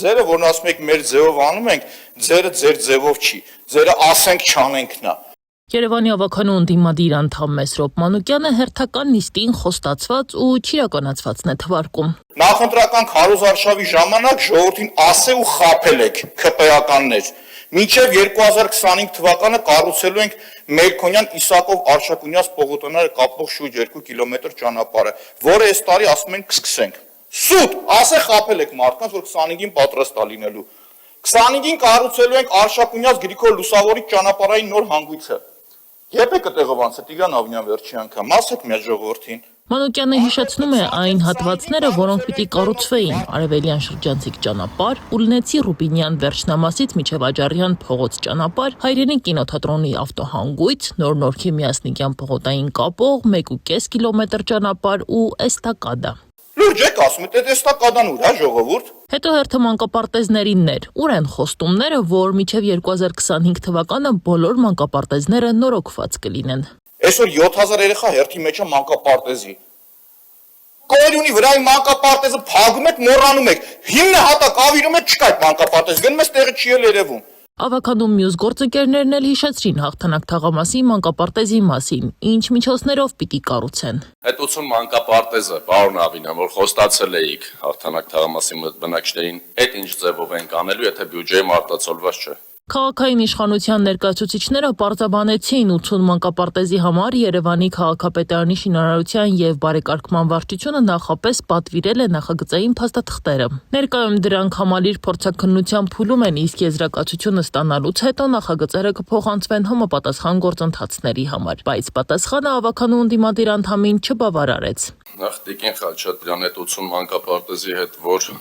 Ձերը, որն ասում եք մեր ձևով անում ենք, ձերը ձեր ձևով չի, ձերը ասենք չանենքն է։ Երևանի ավականու ընդդիմադիր անդամ Մեսրոպ Մանուկյանը հերթական նիստին խոստացված ու չիրականացվածն է թվարկում։ Նախընտրական քարոզարշավի ժամանակ ժողովրդին ասե ու խաբել եք ՔՊ-ականներ։ Մինչև 2025 թվականը կառուցելու ենք Մերքոնյան Իսակով Արշակունյաց Պողոտանները կապող շուրջ 2 կիլոմետր ճանապարհը, որը այս տարի ասում ենք կսկսենք։ Սուտ, ասե խաբել եք մարդկանց, որ 25-ին պատրաստ է լինելու։ 25-ին կառուցելու ենք Արշակունյաց Գրիգոր Լուսավորի ճանապարհային նոր հանգույցը։ Երբ է կտեղովանց է Տիգրան Ավնյան վերջի անգամ, ասեք մեր ժողովրդին։ Մանուկյանը հիշեցնում է այն հատվածները, որոնք պիտի կառուցվեին՝ Արևելյան շրջանցիկ ճանապարհ, Ուլնեցի Ռուբինյան վերջնամասից մինչև Աջարյան փողոց ճանապարհ, Հայրենի կինոթատրոնի ավտոհանգույց, Նոր-Նորքի Միասնիկյան փողոտային կապող 1.5 կիլոմետր ճանապարհ ու էստակադա։ Լուրջ եք ասում, այդ էստակադան ուր է ժողովուրդ։ Հետո հերթը մանկապարտեզներիններ, ուր են խոստումները, որ մինչև 2025 թվականը բոլոր մանկապարտեզները նորոգված կլինեն։ Այսօր 7000 երեխա հերթի մեջ է մանկապարտեզի։ Կոյրունի վրայի մանկապարտեզը փակում եք, մոռանում եք։ Հիմնը հատակ ավիրում եք, չկա այդ մանկապարտեզ, գնում ես տեղը չի երևում։ Ավականում մյուս գործընկերներն էլ հիշեցրին հաղթանակ թաղամասի մանկապարտեզի մասին, ինչ միջոցներով պիտի կառուցեն։ Այդ 80 մանկապարտեզը, պարոն Ավինյան, որ խոստացել էիք հաղթանակ թաղամասի բնակիչներին, այդ ինչ ձևով ենք անելու, եթե բյուջեը մարտացոլված չէ։ Քաղաքային իշխանության ներկայացուցիչները պարզաբանեցին 80 մանկապարտեզի համար Երևանի քաղաքապետարանի շինարարության եւ բարեկարգման վարչությունը նախապես պատվիրել է նախագծային փաստաթղթերը։ Ներկայում դրանք համալիր փորձաքննության փուլում են, իսկ եզրակացությունը ստանալուց հետո նախագծերը կփոխանցվեն համապատասխան գործընթացների համար, բայց պատասխանը ավականու ընդդիմադիր անդամին չբավարարեց։ Նախ Տիկին Խաչատրյան այդ 80 մանկապարտեզի հետ, որ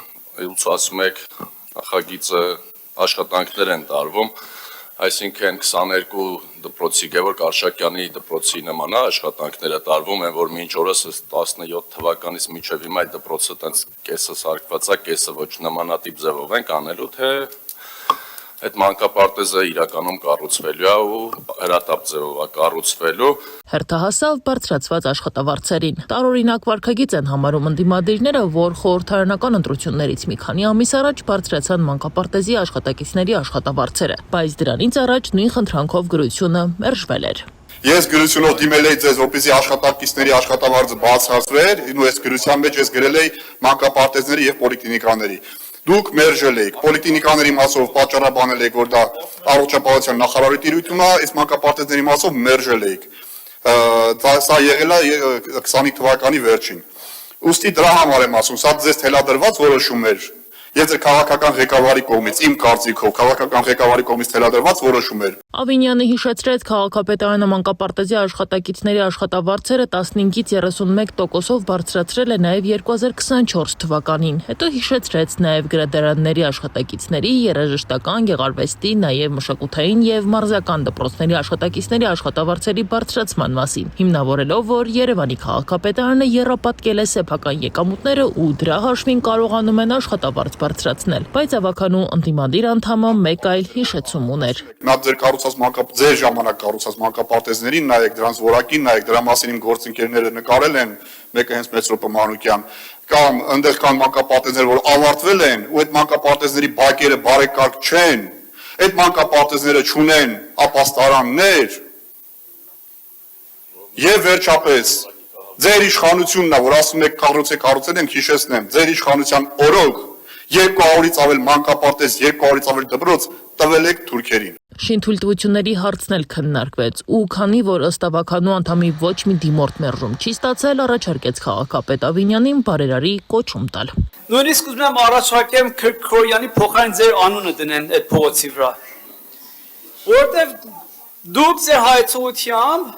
ուսուցում եք նախագիծը աշխատանքներ են տարվում, այսինքն 22 դպրոցի Գևորգ Արշակյանի դպրոցի նման աշխատանքները տարվում են, որ մինչ օրս 17 թվականից մինչև հիմա այդ դպրոցը տենց կեսը սարքված է, կեսը ոչ նմանատիպ ձևով ենք անելու, թե այդ մանկապարտեզը իրականում կառուցվելու է ու հրատապ ձևով է կառուցվելու։ Հերթահասավ բարձրացված աշխատավարձերին։ Տարօրինակ վարքագիծ են համարում ընդդիմադիրները, որ խորհրդարանական ընտրություններից մի քանի ամիս առաջ բարձրացան մանկապարտեզի աշխատակիցների աշխատավարձերը, բայց դրանից առաջ նույն խնդրանքով գրությունը մերժվել էր։ Ես գրությունով դիմել էի ձեզ, որպեսզի աշխատակիցների աշխատավարձը բարձրացվեր, ու այս գրության մեջ ես գրել էի մանկապարտեզների եւ պոլիկլինիկաների։ Դուք մերժել եք, պոլիկլինիկաների մասով պատճառաբանել եք, որ դա առողջապահության նախարարի տիրույթում է, այս մանկապարտեզների մասով մերժել եք։ Սա եղել է 25 թվականի վերջին։ Ուստի դրա համար եմ ասում, սա ձեզ թելադրված որոշում էր։ Եվ ձեր քաղաքական ղեկավարի կողմից, իմ կարծիքով, քաղաքական ղեկավարի կողմից թելադրված որոշում էր։ Ավինյանը հիշեցրեց քաղաքապետարանը մանկապարտեզի աշխատակիցների աշխատավարձերը 15-ից 31%-ով բարձրացրել է նաև 2024 թվականին։ Հետո հիշեցրեց նաև գրադարանների աշխատակիցների, երաժշտական, գեղարվեստի, նաև մշակութային եւ մարզական դպրոցների աշխատակիցների աշխատավարձերի բարձրացման մասին, հիմնավորելով, որ Երևանի քաղաքապետարանը եռապատկել է սեփական եկամուտները ու դրա հաշվին կարողանում են աշխատավարձ բարձրացնել, բայց ավականու ընդդիմադիր անդամը մեկ այլ հիշեցում ուներ։ Նա ձեր ժամանակ կառուցած մանկապարտեզներին նայեք, դրանց որակին նայեք, դրա մասին իմ գործընկերները նկարել են, մեկը հենց Մեսրոպ Մանուկյան, կամ այնտեղ կան մանկապարտեզներ, որ ավարտվել են, ու այդ մանկապարտեզների բակերը բարեկարգ չեն, այդ մանկապարտեզները չունեն ապաստարաններ, եւ վերջապես ձեր իշխանությունն է, որ ասում եք կառուցել ենք, հիշեցնեմ, ձեր իշխանության օրոք 200-ից ավել մանկապարտեզ, 200-ից ավել դպրոց տվել եք թուրքերին։ Շինթույլտվությունների հարցն էլ քննարկվեց, ու քանի որ ըստ ավականու անդամի ոչ մի դիմորդ մերժում չի ստացել, առաջարկեց քաղաքապետ Ավինյանին բարերարի կոչում տալ։ Նույնիսկ ուզում եմ առաջարկեմ Քրոյանի փոխարեն ձեր անունը դնեն այդ փողոցի վրա, որտեղ դուք ձեր հայցողությամբ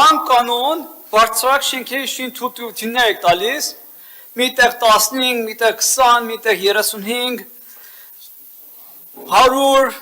անկանոն բարձրակ շենքերի շինթույլտվություններ եք տալիս, միտեղ 15, միտեղ 20, միտեղ 35, 100,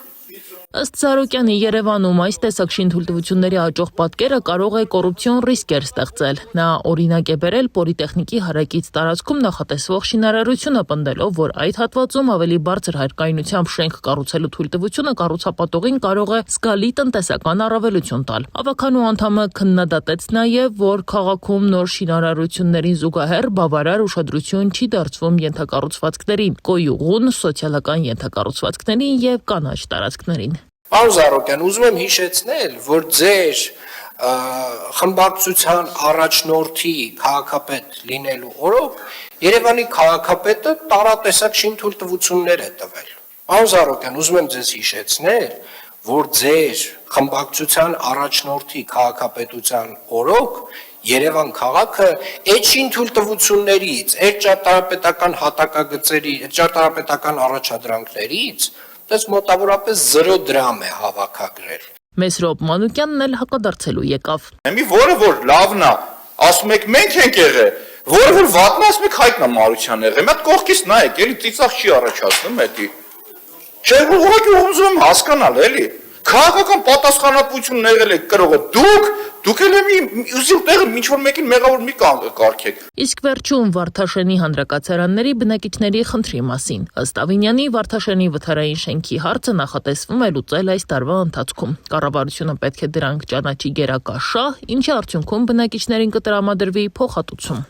Ըստ Զարոկյանի, Երևանում այս տեսակ շինթույլտվությունների հաջող պատկերը կարող է կոռուպցիոն ռիսկեր ստեղծել։ Նա օրինակ է բերել Պոլիտեխնիկի հարակից տարածքում նախատեսվող շինարարությունը, պնդելով, որ այդ հատվածում ավելի բարձր հարկայնությամբ շենք կառուցելու թույլտվությունը կառուցապատողին կարող է զգալի տնտեսական առավելություն տալ։ Ավականու անդամը քննադատեց նաև, որ քաղաքում նոր շինարարություններին զուգահեռ բավարար ուշադրություն չի դարձվում ենթակառուցվածքներին, գոյուղուն, սոցիալական ենթակառուցվածքներին եւ կանաչ տարածքներին։ Պարոն Զարոկյան, ուզում եմ հիշեցնել, որ ձեր խմբակցության առաջնորդի քաղաքապետ լինելու օրոք Երևանի քաղաքապետը տարատեսակ շինթույլտվություններ է տվել։ Պարոն Զարոկյան, ուզում եմ ձեզ հիշեցնել, որ ձեր խմբակցության առաջնորդի քաղաքապետության օրոք Երևան քաղաքը այդ շինթույլտվություններից, այդ ճարտարապետական հատակագծերի, այդ ճարտարապետական առաջադրանքներից դες մոտավորապես 0 դրամ է հավաքագրել։ Մեսրոպ Մանուկյանն էլ հակադարձելու եկավ։ Մի որը որ լավն է, ասում եք մենք ենք եղել, որը որ վատն է, ասում եք Հայկ Նամարության եղել։ Մի հատ կողքից նայեք, էլի ծիծաղ չի առաջացնում էդի։ Չէ, ուղղակի ուզում եմ հասկանալ, էլի։ Քաղաքական պատասխանատվությունն եղել եք կրողը դուք էլ մի ուզիլ տեղը ինչ որ մեկին մեղավոր մի կարգեք։ Իսկ վերջում Վարդաշենի հանրակացարանների բնակիչների խնդրի մասին։ Ըստ Ավինյանի, Վարդաշենի վթարային շենքի հարցը նախատեսվում է լուծել այս տարվա ընթացքում։ Կառավարությունը պետք է դրանք ճանաչի գերակա շահ, ինչի արդյունքում բնակիչներին կտրամադրվի փոխհատուցում։